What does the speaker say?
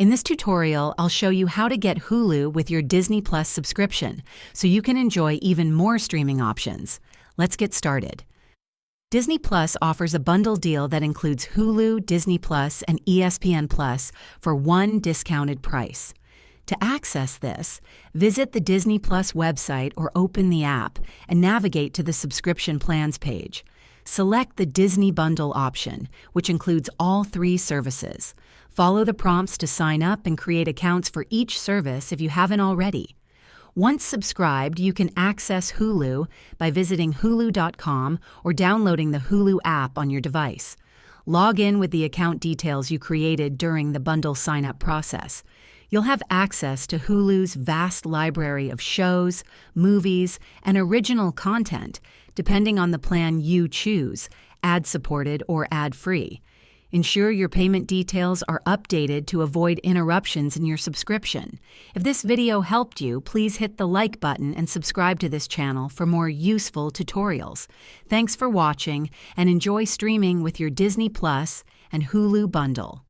In this tutorial, I'll show you how to get Hulu with your Disney Plus subscription, so you can enjoy even more streaming options. Let's get started. Disney Plus offers a bundle deal that includes Hulu, Disney Plus, and ESPN Plus for one discounted price. To access this, visit the Disney Plus website or open the app and navigate to the subscription plans page. Select the Disney Bundle option, which includes all three services. Follow the prompts to sign up and create accounts for each service if you haven't already. Once subscribed, you can access Hulu by visiting hulu.com or downloading the Hulu app on your device. Log in with the account details you created during the bundle sign-up process. You'll have access to Hulu's vast library of shows, movies, and original content, depending on the plan you choose, ad-supported or ad-free. Ensure your payment details are updated to avoid interruptions in your subscription. If this video helped you, please hit the like button and subscribe to this channel for more useful tutorials. Thanks for watching, and enjoy streaming with your Disney Plus and Hulu bundle.